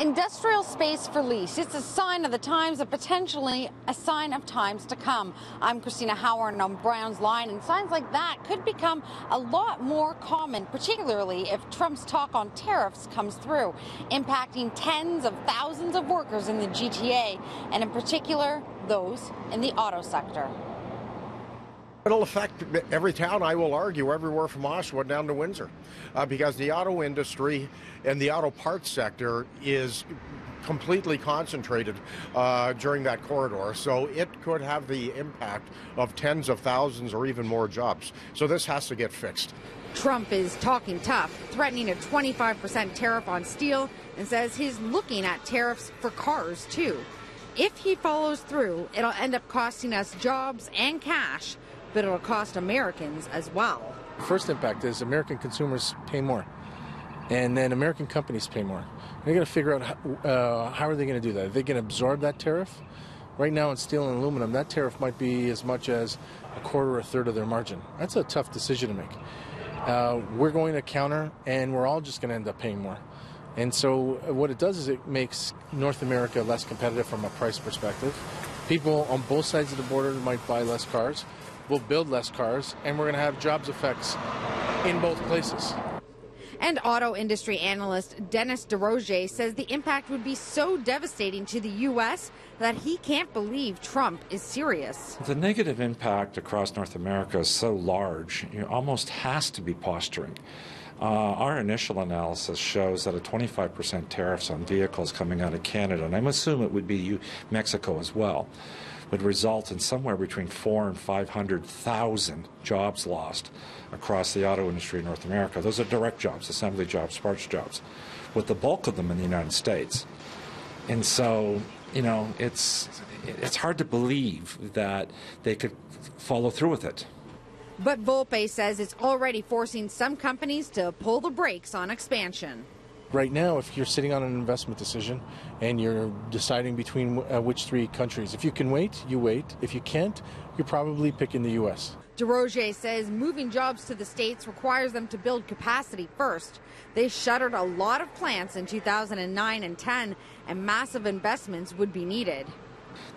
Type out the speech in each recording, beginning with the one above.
Industrial space for lease. It's a sign of the times, and potentially a sign of times to come. I'm Cristina Howorun on Brown's Line, and signs like that could become a lot more common, particularly if Trump's talk on tariffs comes through, impacting tens of thousands of workers in the GTA, and in particular, those in the auto sector. It'll affect every town, I will argue, everywhere from Oshawa down to Windsor, because the auto industry and the auto parts sector is completely concentrated during that corridor. So it could have the impact of tens of thousands or even more jobs. So this has to get fixed. Trump is talking tough, threatening a 25% tariff on steel, and says he's looking at tariffs for cars, too. If he follows through, it'll end up costing us jobs and cash, but it'll cost Americans as well. The first impact is American consumers pay more, and then American companies pay more. They're going to figure out how are they going to do that. Are they going to absorb that tariff? Right now in steel and aluminum, that tariff might be as much as a quarter or a third of their margin. That's a tough decision to make. We're going to counter, and we're all just going to end up paying more. And so what it does is it makes North America less competitive from a price perspective. People on both sides of the border might buy less cars. We'll build less cars, and we're going to have jobs effects in both places. And auto industry analyst Dennis DeRozier says the impact would be so devastating to the U.S. that he can't believe Trump is serious. The negative impact across North America is so large, it almost has to be posturing. Our initial analysis shows that a 25% tariffs on vehicles coming out of Canada, and I'm assuming it would be Mexico as well, would result in somewhere between 400,000 and 500,000 jobs lost across the auto industry in North America. Those are direct jobs, assembly jobs, parts jobs, with the bulk of them in the United States. And so, you know, it's hard to believe that they could follow through with it. But Volpe says it's already forcing some companies to pull the brakes on expansion. Right now, if you're sitting on an investment decision and you're deciding between which three countries, if you can wait, you wait. If you can't, you're probably picking the U.S. DeRozier says moving jobs to the States requires them to build capacity first. They shuttered a lot of plants in 2009 and 10, and massive investments would be needed.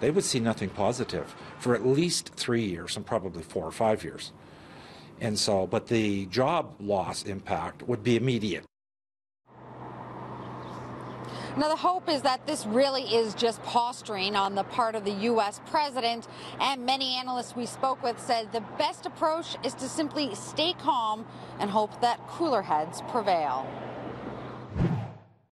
They would see nothing positive for at least 3 years and probably 4 or 5 years. And so, but the job loss impact would be immediate. Now, the hope is that this really is just posturing on the part of the U.S. president, and many analysts we spoke with said the best approach is to simply stay calm and hope that cooler heads prevail.